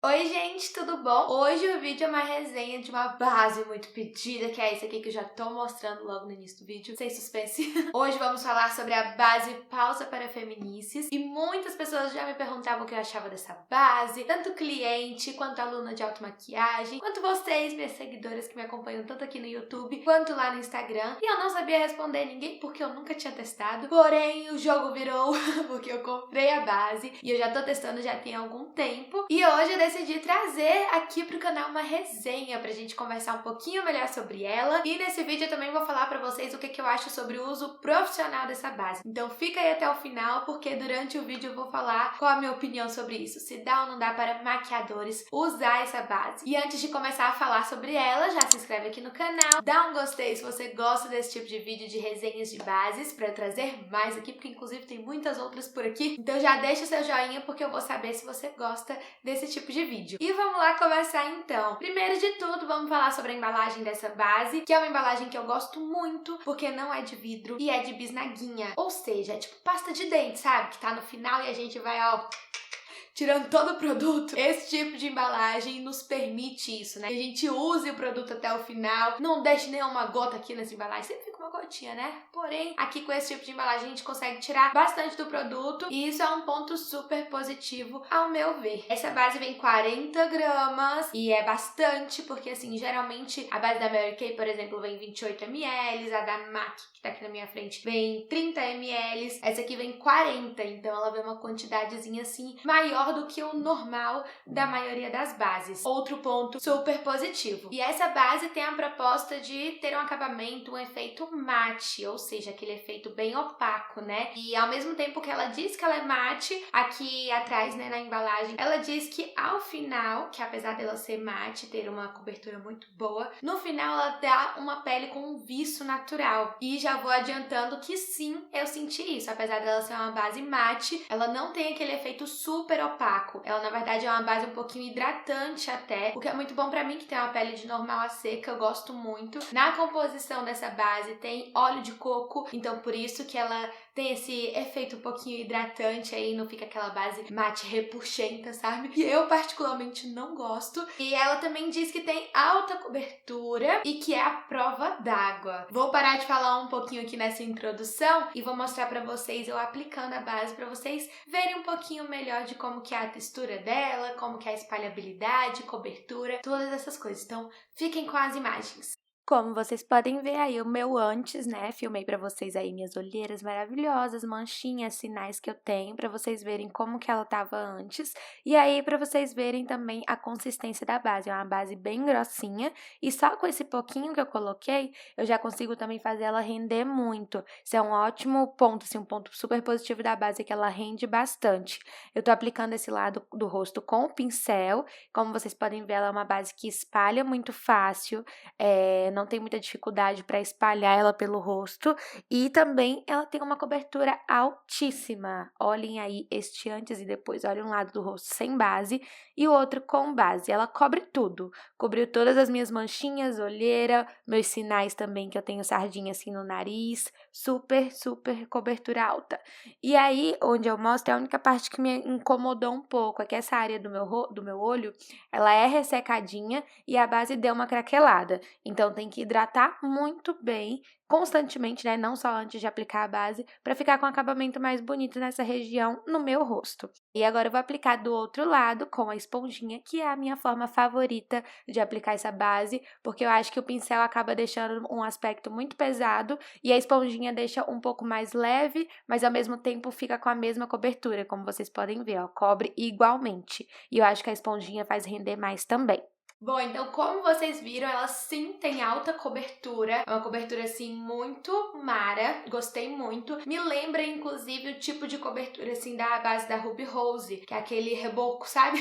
Oi gente, tudo bom? Hoje o vídeo é uma resenha de uma base muito pedida, que é esse aqui que eu já tô mostrando logo no início do vídeo, sem suspense. Hoje vamos falar sobre a base Pausa para Feminices e muitas pessoas já me perguntavam o que eu achava dessa base, tanto cliente, quanto aluna de automaquiagem, quanto vocês, minhas seguidoras que me acompanham tanto aqui no YouTube, quanto lá no Instagram. E eu não sabia responder ninguém porque eu nunca tinha testado, porém o jogo virou porque eu comprei a base e eu já tô testando já tem algum tempo. E hoje eu decidi trazer aqui pro canal uma resenha pra gente conversar um pouquinho melhor sobre ela. E nesse vídeo eu também vou falar pra vocês o que eu acho sobre o uso profissional dessa base. Então fica aí até o final, porque durante o vídeo eu vou falar qual a minha opinião sobre isso. Se dá ou não dá para maquiadores usar essa base. E antes de começar a falar sobre ela, já se inscreve aqui no canal, dá um gostei se você gosta desse tipo de vídeo de resenhas de bases, pra eu trazer mais aqui, porque inclusive tem muitas outras por aqui. Então já deixa o seu joinha, porque eu vou saber se você gosta desse tipo de vídeo. E vamos lá começar então. Primeiro de tudo, vamos falar sobre a embalagem dessa base, que é uma embalagem que eu gosto muito, porque não é de vidro e é de bisnaguinha. Ou seja, é tipo pasta de dente, sabe? Que tá no final e a gente vai, ó, tirando todo o produto. Esse tipo de embalagem nos permite isso, né? Que a gente use o produto até o final, não deixe nenhuma gota aqui nessa embalagem. Sempre fica uma gotinha, né? Porém, aqui com esse tipo de embalagem a gente consegue tirar bastante do produto e isso é um ponto super positivo ao meu ver. Essa base vem 40 gramas e é bastante, porque assim, geralmente a base da Mary Kay, por exemplo, vem 28 ml, a da MAC, que tá aqui na minha frente, vem 30 ml, essa aqui vem 40, então ela vem uma quantidadezinha assim maior do que o normal da maioria das bases. Outro ponto super positivo. E essa base tem a proposta de ter um acabamento, um efeito mate, ou seja, aquele efeito bem opaco, né? E ao mesmo tempo que ela diz que ela é mate, aqui atrás, né, na embalagem, ela diz que ao final, que apesar dela ser mate, ter uma cobertura muito boa, no final ela dá uma pele com um viço natural. E já vou adiantando que sim, eu senti isso. Apesar dela ser uma base mate, ela não tem aquele efeito super opaco. Ela, na verdade, é uma base um pouquinho hidratante até, o que é muito bom pra mim, que tem uma pele de normal a seca, eu gosto muito. Na composição dessa base tem óleo de coco, então por isso que ela tem esse efeito um pouquinho hidratante aí, não fica aquela base mate repuxenta, sabe? Que eu particularmente não gosto. E ela também diz que tem alta cobertura e que é a prova d'água. Vou parar de falar um pouquinho aqui nessa introdução e vou mostrar pra vocês eu aplicando a base pra vocês verem um pouquinho melhor de como que é a textura dela, como que é a espalhabilidade, cobertura, todas essas coisas. Então, fiquem com as imagens. Como vocês podem ver aí o meu antes, né? Filmei pra vocês aí minhas olheiras maravilhosas, manchinhas, sinais que eu tenho pra vocês verem como que ela tava antes. E aí pra vocês verem também a consistência da base. É uma base bem grossinha e só com esse pouquinho que eu coloquei, eu já consigo também fazer ela render muito. Isso é um ótimo ponto, assim, um ponto super positivo da base é que ela rende bastante. Eu tô aplicando esse lado do rosto com o pincel. Como vocês podem ver, ela é uma base que espalha muito fácil, não tem muita dificuldade para espalhar ela pelo rosto e também ela tem uma cobertura altíssima. Olhem aí este antes e depois, olhem um lado do rosto sem base e o outro com base. Ela cobre tudo, cobriu todas as minhas manchinhas, olheira, meus sinais também que eu tenho sardinha assim no nariz, super, super cobertura alta. E aí, onde eu mostro, é a única parte que me incomodou um pouco, é que essa área do meu olho, ela é ressecadinha e a base deu uma craquelada. Então, tem que hidratar muito bem, constantemente, né? Não só antes de aplicar a base, para ficar com um acabamento mais bonito nessa região no meu rosto. E agora eu vou aplicar do outro lado com a esponjinha, que é a minha forma favorita de aplicar essa base, porque eu acho que o pincel acaba deixando um aspecto muito pesado e a esponjinha deixa um pouco mais leve, mas ao mesmo tempo fica com a mesma cobertura, como vocês podem ver, ó, cobre igualmente. E eu acho que a esponjinha faz render mais também. Bom, então como vocês viram, ela sim tem alta cobertura, é uma cobertura assim muito mara, gostei muito. Me lembra inclusive o tipo de cobertura assim da base da Ruby Rose, que é aquele reboco, sabe?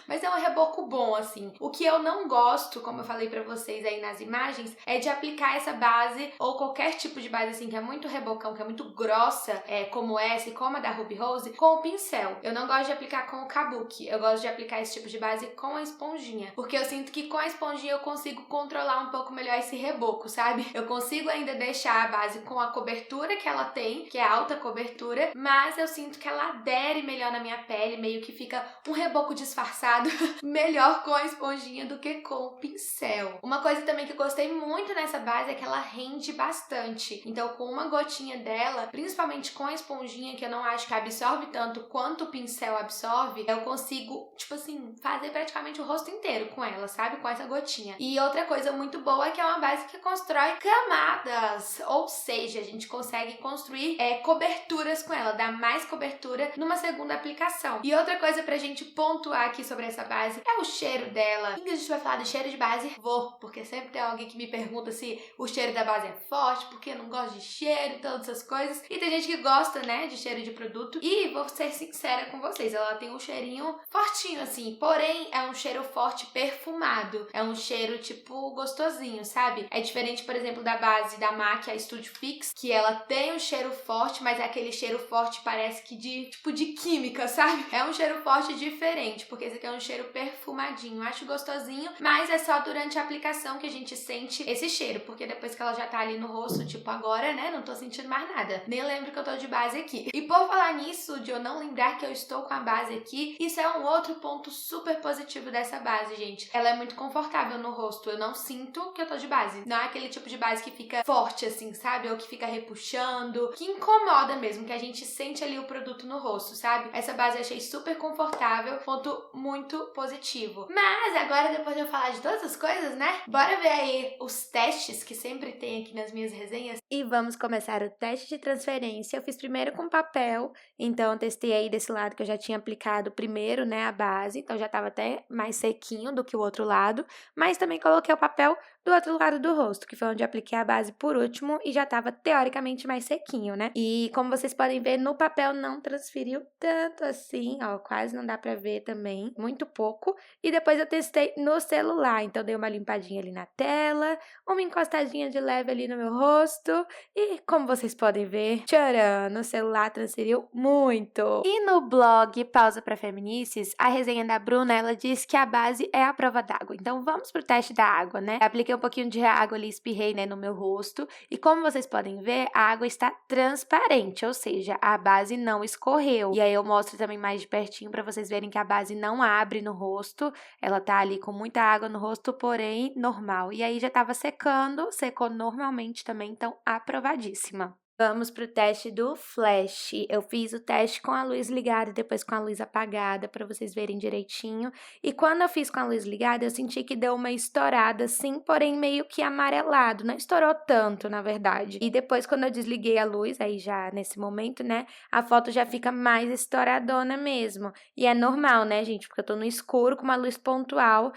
Mas é um reboco bom assim. O que eu não gosto, como eu falei pra vocês aí nas imagens, é de aplicar essa base ou qualquer tipo de base assim que é muito rebocão, que é muito grossa, como essa e como a da Ruby Rose, com o pincel. Eu não gosto de aplicar com o kabuki, eu gosto de aplicar esse tipo de base com a esponjinha, porque eu sinto sinto que com a esponjinha eu consigo controlar um pouco melhor esse reboco, sabe? Eu consigo ainda deixar a base com a cobertura que ela tem, que é alta cobertura, mas eu sinto que ela adere melhor na minha pele, meio que fica um reboco disfarçado melhor com a esponjinha do que com o pincel. Uma coisa também que eu gostei muito nessa base é que ela rende bastante. Então, com uma gotinha dela, principalmente com a esponjinha, que eu não acho que absorve tanto quanto o pincel absorve, eu consigo, tipo assim, fazer praticamente o rosto inteiro com ela, sabe? Com essa gotinha. E outra coisa muito boa é que é uma base que constrói camadas, ou seja, a gente consegue construir coberturas com ela, dar mais cobertura numa segunda aplicação. E outra coisa pra gente pontuar aqui sobre essa base é o cheiro dela. Ingrid, a gente vai falar do cheiro de base? Vou, porque sempre tem alguém que me pergunta se o cheiro da base é forte, porque eu não gosto de cheiro e todas essas coisas. E tem gente que gosta, né, de cheiro de produto. E vou ser sincera com vocês, ela tem um cheirinho fortinho, assim. Porém, é um cheiro forte perfumado. É um cheiro, tipo, gostosinho, sabe? É diferente, por exemplo, da base da MAC, a Studio Fix, que ela tem um cheiro forte, mas é aquele cheiro forte, parece que de química, sabe? É um cheiro forte diferente, porque esse aqui é um cheiro perfumadinho. Eu acho gostosinho, mas é só durante a aplicação que a gente sente esse cheiro, porque depois que ela já tá ali no rosto, tipo agora, né, não tô sentindo mais nada. Nem lembro que eu tô de base aqui. E por falar nisso, de eu não lembrar que eu estou com a base aqui, isso é um outro ponto super positivo dessa base, gente. Ela é muito confortável no rosto, eu não sinto que eu tô de base. Não é aquele tipo de base que fica forte assim, sabe? Ou que fica repuxando, que incomoda mesmo, que a gente sente ali o produto no rosto, sabe? Essa base eu achei super confortável, ponto muito positivo. Mas agora, depois de eu falar de todas as coisas, né? Bora ver aí os testes que sempre tem aqui nas minhas resenhas. E vamos começar o teste de transferência. Eu fiz primeiro com papel, então eu testei aí desse lado que eu já tinha aplicado primeiro, né, a base, então já tava até mais sequinho do que o outro lado, mas também coloquei o papel do outro lado do rosto, que foi onde eu apliquei a base por último e já tava teoricamente mais sequinho, né? E como vocês podem ver, no papel não transferiu tanto assim, ó, quase não dá pra ver também, muito pouco. E depois eu testei no celular, então dei uma limpadinha ali na tela, uma encostadinha de leve ali no meu rosto e como vocês podem ver, tcharam, no celular transferiu muito. E no blog Pausa para Feminices, a resenha da Bruna, ela diz que a base é a prova d'água. Então vamos pro teste da água, né? Apliquei um pouquinho de água ali, espirrei, né, no meu rosto. E como vocês podem ver, a água está transparente, ou seja, a base não escorreu. E aí eu mostro também mais de pertinho para vocês verem que a base não abre no rosto. Ela tá ali com muita água no rosto, porém normal. E aí já tava secando, secou normalmente também, então aprovadíssima. Vamos pro teste do flash. Eu fiz o teste com a luz ligada e depois com a luz apagada, para vocês verem direitinho. E quando eu fiz com a luz ligada, eu senti que deu uma estourada, sim, porém meio que amarelado. Não estourou tanto, na verdade. E depois, quando eu desliguei a luz, aí já nesse momento, né, a foto já fica mais estouradona mesmo. E é normal, né, gente? Porque eu tô no escuro com uma luz pontual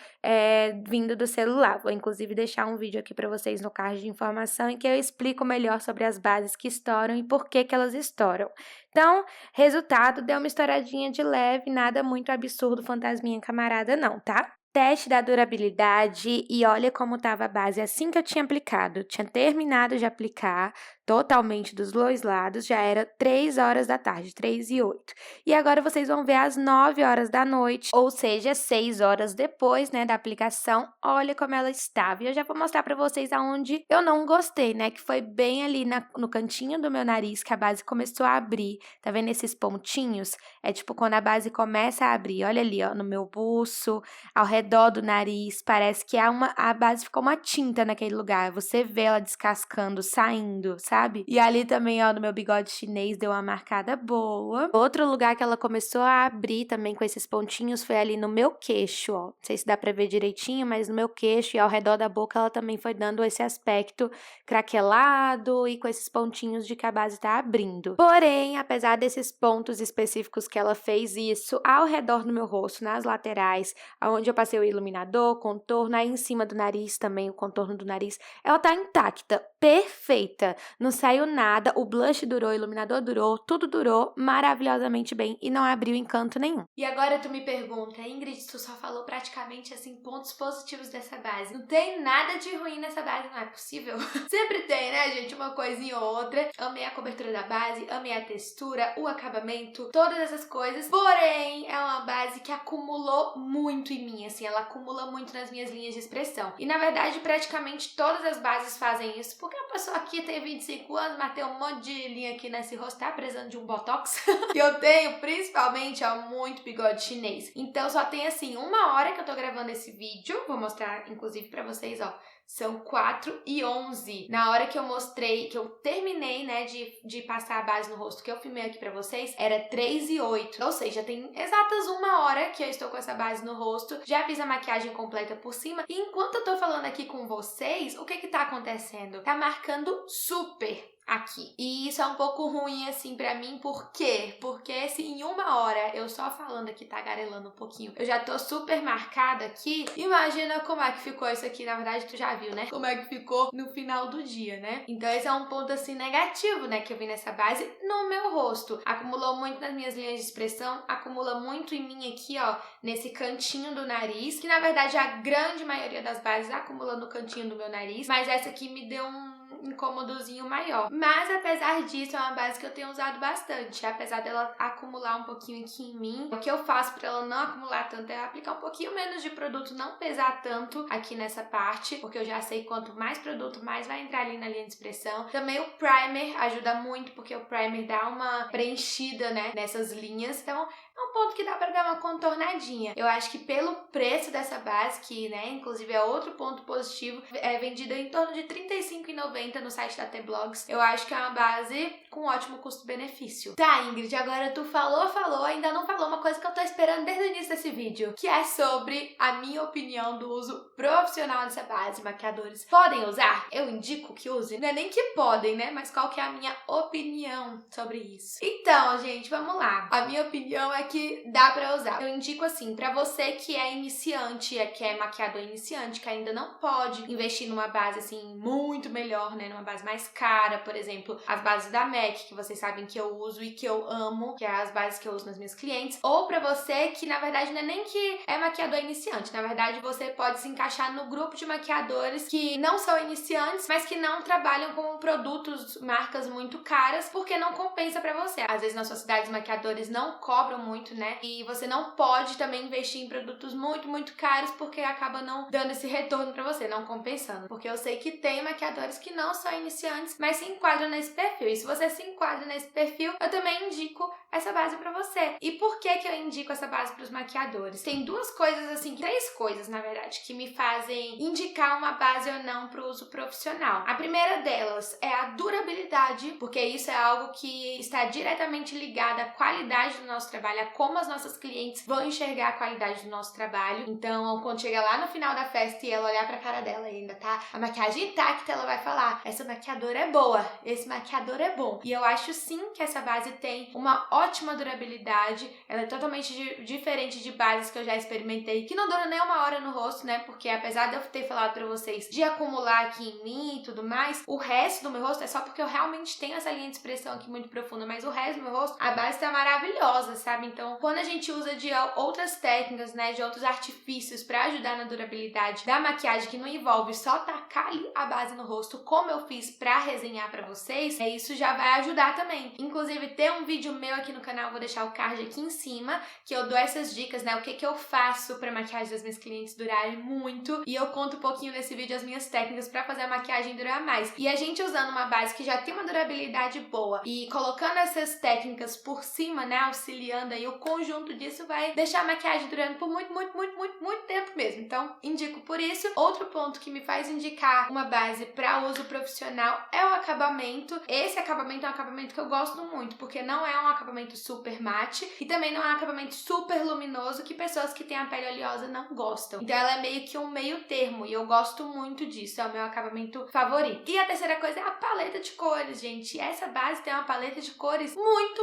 vindo do celular. Vou, inclusive, deixar um vídeo aqui para vocês no card de informação em que eu explico melhor sobre as bases que estouram e por que elas estouram. Então, resultado, deu uma estouradinha de leve, nada muito absurdo, fantasminha camarada não, tá? Teste da durabilidade e olha como estava a base assim que eu tinha aplicado. Tinha terminado de aplicar totalmente dos dois lados, já era 3 horas da tarde, 3:08. E agora vocês vão ver às 9 horas da noite, ou seja, 6 horas depois, né, da aplicação. Olha como ela estava. E eu já vou mostrar para vocês aonde eu não gostei, né, que foi bem ali no cantinho do meu nariz que a base começou a abrir. Tá vendo esses pontinhos? É tipo quando a base começa a abrir. Olha ali, ó, no meu buço, ao redor do nariz, parece que a base ficou uma tinta naquele lugar. Você vê ela descascando, saindo, sabe? E ali também, ó, no meu bigode chinês deu uma marcada boa. Outro lugar que ela começou a abrir também com esses pontinhos foi ali no meu queixo, ó. Não sei se dá pra ver direitinho, mas no meu queixo e ao redor da boca ela também foi dando esse aspecto craquelado e com esses pontinhos de que a base tá abrindo. Porém, apesar desses pontos específicos que ela fez isso, ao redor do meu rosto, nas laterais, onde eu passei o iluminador, contorno, aí em cima do nariz também, o contorno do nariz, ela tá intacta, perfeita. Não não saiu nada, o blush durou, o iluminador durou, tudo durou maravilhosamente bem e não abriu encanto nenhum. E agora tu me pergunta, Ingrid, tu só falou praticamente assim pontos positivos dessa base. Não tem nada de ruim nessa base, não é possível? Sempre tem, né, gente? Uma coisinha ou outra. Amei a cobertura da base, amei a textura, o acabamento, todas essas coisas. Porém, é uma base que acumulou muito em mim, assim, ela acumula muito nas minhas linhas de expressão. E na verdade, praticamente todas as bases fazem isso, porque a pessoa aqui tem 25 anos, mas tem um monte de linha aqui nesse rosto, tá precisando de um botox. Que eu tenho, principalmente, ó, muito bigode chinês. Então, só tem, assim, 1 hora que eu tô gravando esse vídeo. Vou mostrar, inclusive, pra vocês, ó. São 4h11. Na hora que eu mostrei, que eu terminei, né, de passar a base no rosto, que eu filmei aqui pra vocês, era 3h08. Ou seja, tem exatas 1 hora que eu estou com essa base no rosto. Já fiz a maquiagem completa por cima. E enquanto eu tô falando aqui com vocês, o que tá acontecendo? Tá marcando super aqui. E isso é um pouco ruim, assim, pra mim. Por quê? Porque se em 1 hora eu só falando aqui, tagarelando um pouquinho, eu já tô super marcada aqui, imagina como é que ficou isso aqui. Na verdade, tu já viu, né? Como é que ficou no final do dia, né? Então esse é um ponto, assim, negativo, né, que eu vi nessa base no meu rosto. Acumulou muito nas minhas linhas de expressão, acumula muito em mim aqui, ó, nesse cantinho do nariz, que na verdade a grande maioria das bases acumula no cantinho do meu nariz, mas essa aqui me deu um incômodozinho maior. Mas apesar disso, é uma base que eu tenho usado bastante. Apesar dela acumular um pouquinho aqui em mim, o que eu faço pra ela não acumular tanto é aplicar um pouquinho menos de produto, não pesar tanto aqui nessa parte, porque eu já sei quanto mais produto, mais vai entrar ali na linha de expressão. Também o primer ajuda muito, porque o primer dá uma preenchida, né, nessas linhas. Então, é um ponto que dá pra dar uma contornadinha. Eu acho que pelo preço dessa base, que, né, inclusive é outro ponto positivo, é vendida em torno de R$ 35,90 no site da T-Blogs. Eu acho que é uma base com ótimo custo-benefício. Tá, Ingrid, agora tu falou, ainda não falou uma coisa que eu tô esperando desde o início desse vídeo, que é sobre a minha opinião do uso profissional dessa base. Maquiadores podem usar? Eu indico que use? Não é nem que podem, né, mas qual que é a minha opinião sobre isso? Então, gente, vamos lá. A minha opinião é que dá pra usar. Eu indico assim, pra você que é iniciante, que é maquiador iniciante, que ainda não pode investir numa base assim muito melhor, né, numa base mais cara, por exemplo, as bases da MAC, que vocês sabem que eu uso e que eu amo, que é as bases que eu uso nas minhas clientes, ou pra você que na verdade não é nem que é maquiador iniciante, na verdade você pode se encaixar no grupo de maquiadores que não são iniciantes, mas que não trabalham com produtos, marcas muito caras, porque não compensa pra você. Às vezes na sua cidade os maquiadores não cobram muito, né, e você não pode também investir em produtos muito, muito caros, porque acaba não dando esse retorno pra você, não compensando, porque eu sei que tem maquiadores que não são iniciantes, mas se enquadram nesse perfil. E se você se enquadra nesse perfil, eu também indico essa base pra você. E por que que eu indico essa base pros maquiadores? Tem duas coisas, assim, 3 coisas, na verdade, que me fazem indicar uma base ou não pro uso profissional. A primeira delas é a durabilidade, porque isso é algo que está diretamente ligado à qualidade do nosso trabalho, a como as nossas clientes vão enxergar a qualidade do nosso trabalho. Então, quando chega lá no final da festa e ela olhar pra cara dela e ainda tá a maquiagem intacta, ela vai falar: essa maquiadora é boa, esse maquiador é bom. E eu acho sim que essa base tem uma ótima durabilidade, ela é totalmente diferente de bases que eu já experimentei, que não duram nem 1 hora no rosto, né, porque apesar de eu ter falado pra vocês de acumular aqui em mim e tudo mais, o resto do meu rosto é só porque eu realmente tenho essa linha de expressão aqui muito profunda, mas o resto do meu rosto, a base tá maravilhosa, sabe? Então, quando a gente usa de outras técnicas, né, de outros artifícios pra ajudar na durabilidade da maquiagem, que não envolve só tacar ali a base no rosto, como eu fiz pra resenhar pra vocês, isso já vai ajudar também. Inclusive, tem um vídeo meu aqui no canal, vou deixar o card aqui em cima, que eu dou essas dicas, né, o que eu faço pra maquiagem das minhas clientes durarem muito, e eu conto um pouquinho nesse vídeo as minhas técnicas pra fazer a maquiagem durar mais. E a gente usando uma base que já tem uma durabilidade boa e colocando essas técnicas por cima, né, auxiliando aí, o conjunto disso vai deixar a maquiagem durando por muito tempo mesmo. Então, indico por isso. Outro ponto que me faz indicar uma base para uso profissional é o acabamento. Esse acabamento é um acabamento que eu gosto muito, porque não é um acabamento super mate e também não é um acabamento super luminoso que pessoas que têm a pele oleosa não gostam. Então ela é meio que um meio termo e eu gosto muito disso, é o meu acabamento favorito. E a terceira coisa é a paleta de cores, gente. Essa base tem uma paleta de cores muito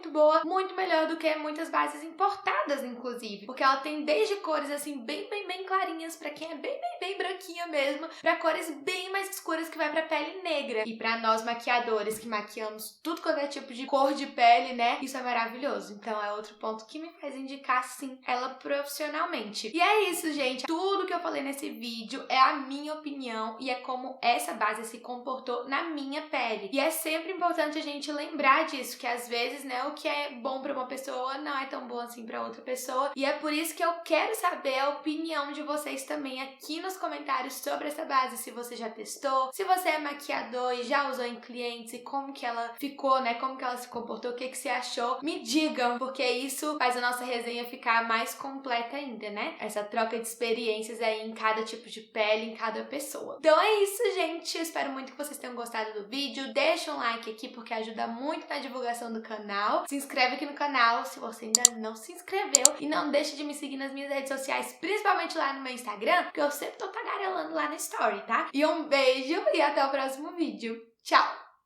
muito boa, muito melhor do que muitas bases importadas, inclusive. Porque ela tem desde cores assim bem clarinhas pra quem é bem branquinha mesmo, pra cores bem mais escuras que vai pra pele negra. E pra nós maquiadores que maquiamos tudo quanto é tipo de cor de pele, né? Isso é maravilhoso. Então é outro ponto que me faz indicar sim ela profissionalmente. E é isso, gente. Tudo que eu falei nesse vídeo é a minha opinião e é como essa base se comportou na minha pele. E é sempre importante a gente lembrar disso, que às vezes, né, o que é bom pra uma pessoa não é tão bom assim pra outra pessoa. E é por isso que eu quero saber a opinião de vocês também aqui nos comentários sobre essa base, se você já testou, se você é maquiador e já usou em clientes e como que ela ficou, né, como que ela se comportou, o que você achou. Me digam, porque isso faz a nossa resenha ficar mais completa ainda, né? Essa troca de experiências aí em cada tipo de pele, em cada pessoa. Então é isso, gente. Eu espero muito que vocês tenham gostado do vídeo. Deixa um like aqui, porque ajuda muito na divulgação do canal. Se inscreve aqui no canal se você ainda não se inscreveu. E não deixe de me seguir nas minhas redes sociais, principalmente lá no meu Instagram, porque eu sempre tô tagarelando lá na story, tá? E um beijo e até o próximo vídeo. Tchau!